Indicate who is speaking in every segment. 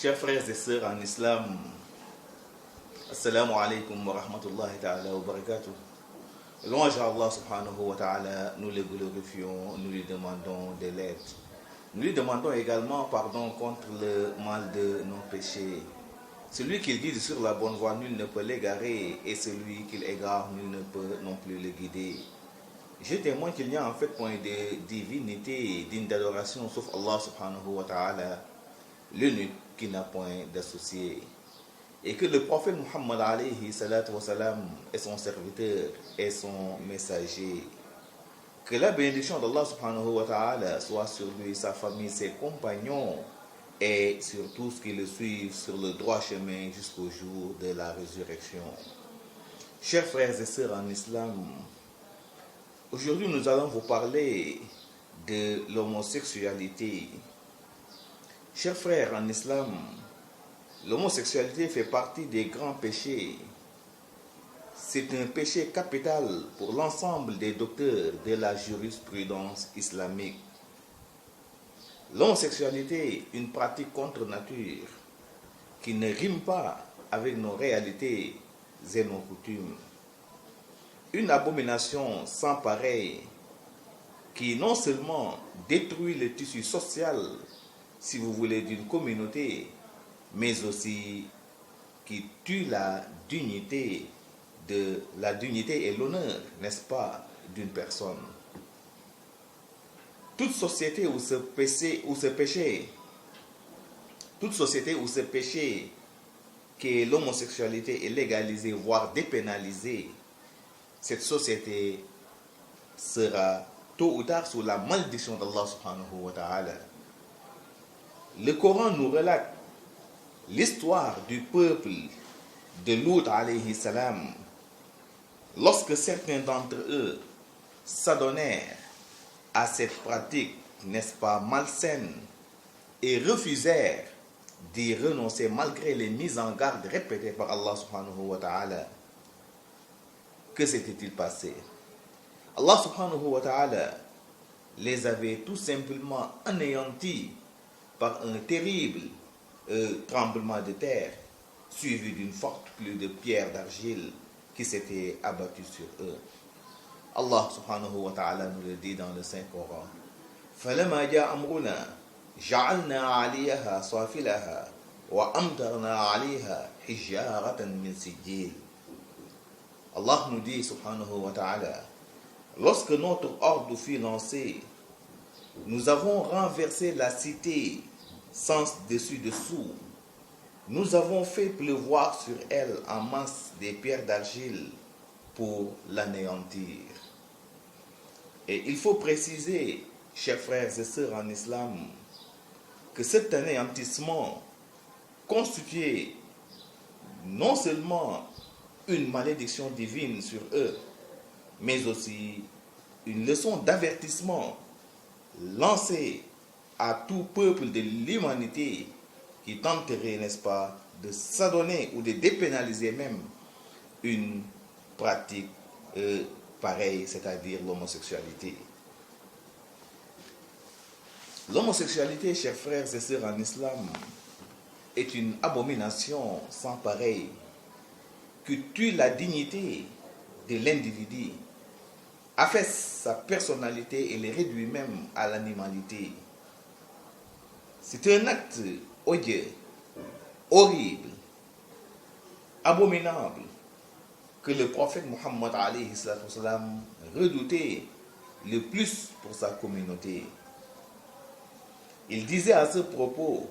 Speaker 1: Chers frères et sœurs en islam, Assalamu alaikum wa rahmatullahi ta'ala wa barakatuh. Louange à Allah subhanahu wa ta'ala, nous le glorifions, nous lui demandons de l'aide. Nous lui demandons également pardon contre le mal de nos péchés. Celui qui guide sur la bonne voie, nul ne peut l'égarer, et celui qui l'égare, nul ne peut non plus le guider. Je témoigne qu'il n'y a en fait point de divinité digne d'adoration sauf Allah subhanahu wa ta'ala, l'unique qui n'a point d'associé. Et que le prophète Muhammad alayhi salatu wa salam est son serviteur et son messager. Que la bénédiction d'Allah subhanahu wa ta'ala soit sur lui, sa famille, ses compagnons et sur tous qui le suivent sur le droit chemin jusqu'au jour de la résurrection. Chers frères et sœurs en islam, aujourd'hui nous allons vous parler de l'homosexualité. Chers frères en islam, l'homosexualité fait partie des grands péchés. C'est un péché capital pour l'ensemble des docteurs de la jurisprudence islamique. L'homosexualité est une pratique contre nature qui ne rime pas avec nos réalités et nos coutumes. Une abomination sans pareille qui non seulement détruit le tissu social, si vous voulez, d'une communauté, mais aussi qui tue la dignité et l'honneur, n'est-ce pas, d'une personne. Toute société où ce péché que l'homosexualité est légalisée, voire dépénalisée, cette société sera tôt ou tard sous la malédiction d'Allah subhanahu wa ta'ala. Le Coran nous relate l'histoire du peuple de Lut alayhi salam, lorsque certains d'entre eux s'adonnèrent à cette pratique, n'est-ce pas, malsaine, et refusèrent d'y renoncer malgré les mises en garde répétées par Allah subhanahu wa ta'ala. Que s'était-il passé? Allah subhanahu wa ta'ala les avait tout simplement anéantis par un terrible tremblement de terre, suivi d'une forte pluie de pierres d'argile qui s'était abattue sur eux. Allah subhanahu wa ta'ala nous le dit dans le Saint-Coran. فَلَمَا جَاءَ أَمْرُنَا جَعَلْنَا عَلِيَهَا صَافِلَهَا وَأَمْطَرْنَا عَلَيْهَا حِجَارَةً مِّن سِجِّيلٍ. Allah nous dit subhanahu wa ta'ala, lorsque notre ordre fut lancé, nous avons renversé la cité sans dessus-dessous. Nous avons fait pleuvoir sur elle en masse des pierres d'argile pour l'anéantir. Et il faut préciser, chers frères et sœurs en islam, que cet anéantissement constituait non seulement une malédiction divine sur eux, mais aussi une leçon d'avertissement lancée à tout peuple de l'humanité qui tenterait, n'est-ce pas, de s'adonner ou de dépénaliser même une pratique pareille, c'est-à-dire l'homosexualité. L'homosexualité, chers frères et sœurs en islam, est une abomination sans pareille qui tue la dignité de l'individu, affaisse sa personnalité et le réduit même à l'animalité. C'est un acte odieux, horrible, abominable, que le prophète Muhammad alayhi salatu wa salam redoutait le plus pour sa communauté. Il disait à ce propos,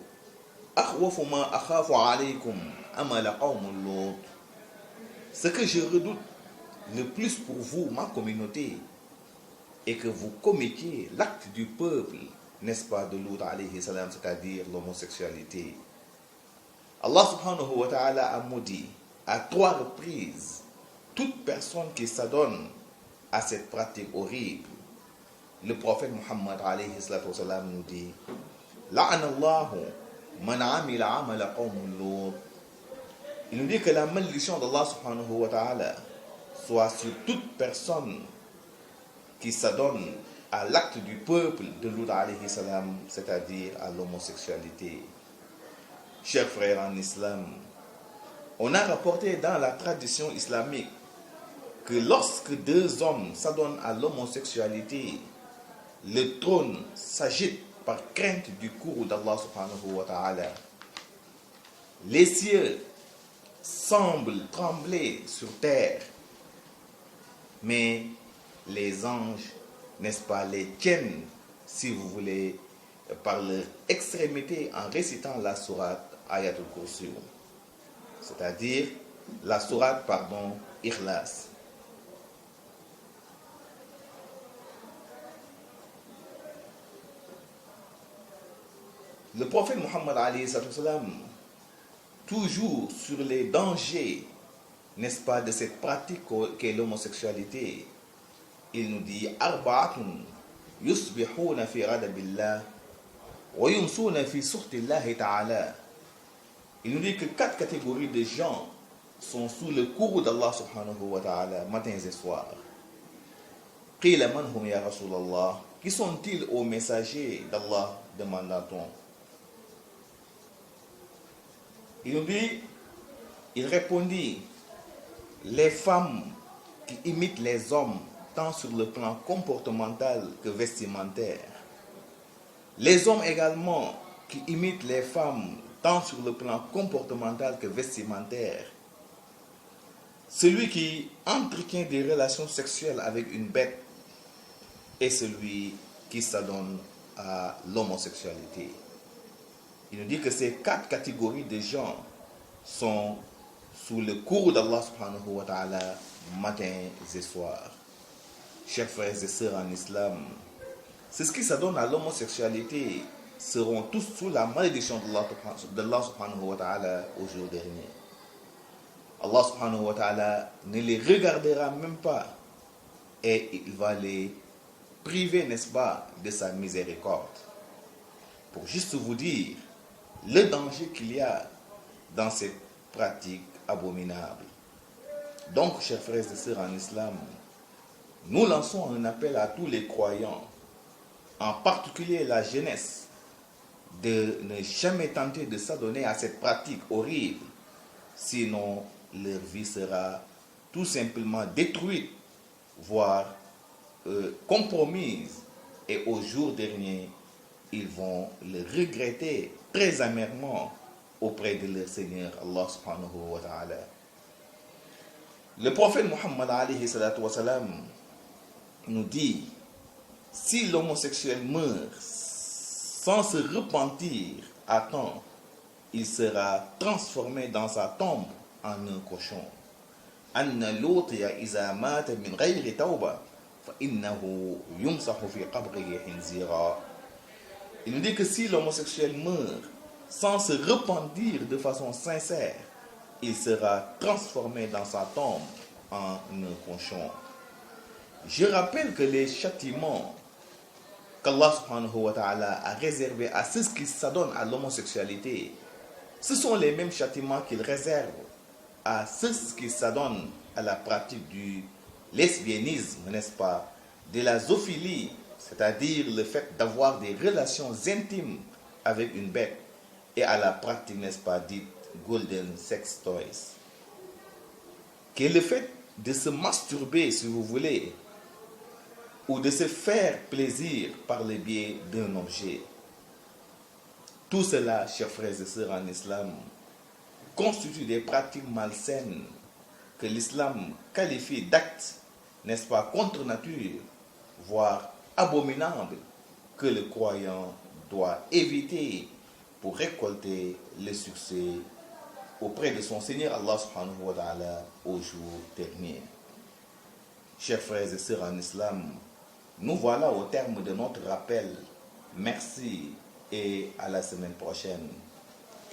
Speaker 1: أَخْوَفُ مَا أَخَافُ عَلَيْكُمْ أَمَلَ قَوْمُ اللُّوطِ. Ce que je redoute le plus pour vous, ma communauté, est que vous commettiez l'acte du peuple, n'est-ce pas, de Lut alayhi salam, c'est-à-dire l'homosexualité. Allah subhanahu wa ta'ala a maudit à 3 reprises toute personne qui s'adonne à cette pratique horrible. Le prophète Muhammad alayhi salam nous dit, La'anallahu man amila amala qawmun Lut. Il nous dit que la malédiction d'Allah subhanahu wa ta'ala soit sur toute personne qui s'adonne à l'acte du peuple de Lut alayhi salam, c'est-à-dire à l'homosexualité. Chers frères en islam, on a rapporté dans la tradition islamique que lorsque deux hommes s'adonnent à l'homosexualité, le trône s'agite par crainte du courroux d'Allah subhanahu wa ta'ala. Les cieux semblent trembler sur terre, mais les anges, n'est-ce pas, les tiennent, si vous voulez, par leur extrémité en récitant la sourate Ayatul Kursi, c'est-à-dire la sourate, Ikhlas. Le prophète Muhammad alayhi salam, toujours sur les dangers, n'est-ce pas, de cette pratique qu'est l'homosexualité, il nous dit Arba'atun yusbihuna fi ghadabillah wa yumsuna fi sukhtillahi ta'ala. Il nous dit que 4 catégories de gens sont sous le courroux d'Allah subhanahu wa ta'ala, matins et soirs. Qila man hum ya Rasulallah. Qui sont-ils aux messagers d'Allah, demanda-t-on. Il nous dit, il répondit, les femmes qui imitent les hommes tant sur le plan comportemental que vestimentaire. Les hommes également qui imitent les femmes tant sur le plan comportemental que vestimentaire. Celui qui entretient des relations sexuelles avec une bête est celui qui s'adonne à l'homosexualité. Il nous dit que ces 4 catégories de gens sont sous le courroux d'Allah subhanahu wa ta'ala matins et soirs. Chers frères et sœurs en islam, c'est ce qui s'adonne à l'homosexualité seront tous sous la malédiction d'Allah subhanahu wa ta'ala au jour dernier. Allah subhanahu wa ta'ala ne les regardera même pas et il va les priver, n'est-ce pas, de sa miséricorde. Pour juste vous dire le danger qu'il y a dans cette pratique abominable. Donc, chers frères et sœurs en islam, nous lançons un appel à tous les croyants, en particulier la jeunesse, de ne jamais tenter de s'adonner à cette pratique horrible, sinon leur vie sera tout simplement détruite, voire compromise, et au jour dernier, ils vont le regretter très amèrement auprès de leur Seigneur Allah subhanahu wa ta'ala. Le prophète Muhammad alayhi salatu wa salam nous dit, si l'homosexuel meurt sans se repentir à temps, il sera transformé dans sa tombe en un cochon. Anna l'utiya iza mata min ghayri tawba fa innahu yumsahu fi qabrihi hinzira. Il nous dit que si l'homosexuel meurt sans se repentir de façon sincère, il sera transformé dans sa tombe en un cochon. Je rappelle que les châtiments qu'Allah subhanahu wa ta'ala a réservés à ceux qui s'adonnent à l'homosexualité, ce sont les mêmes châtiments qu'il réserve à ceux qui s'adonnent à la pratique du lesbianisme, n'est-ce pas, de la zoophilie, c'est-à-dire le fait d'avoir des relations intimes avec une bête, et à la pratique, n'est-ce pas, dite golden sex toys, qui est le fait de se masturber, si vous voulez, ou de se faire plaisir par le biais d'un objet. Tout cela, chers frères et sœurs en islam, constitue des pratiques malsaines que l'islam qualifie d'actes, n'est-ce pas, contre nature, voire abominables, que le croyant doit éviter pour récolter le succès auprès de son Seigneur Allah subhanahu wa ta'ala au jour dernier. Chers frères et sœurs en islam, nous voilà au terme de notre rappel. Merci et à la semaine prochaine.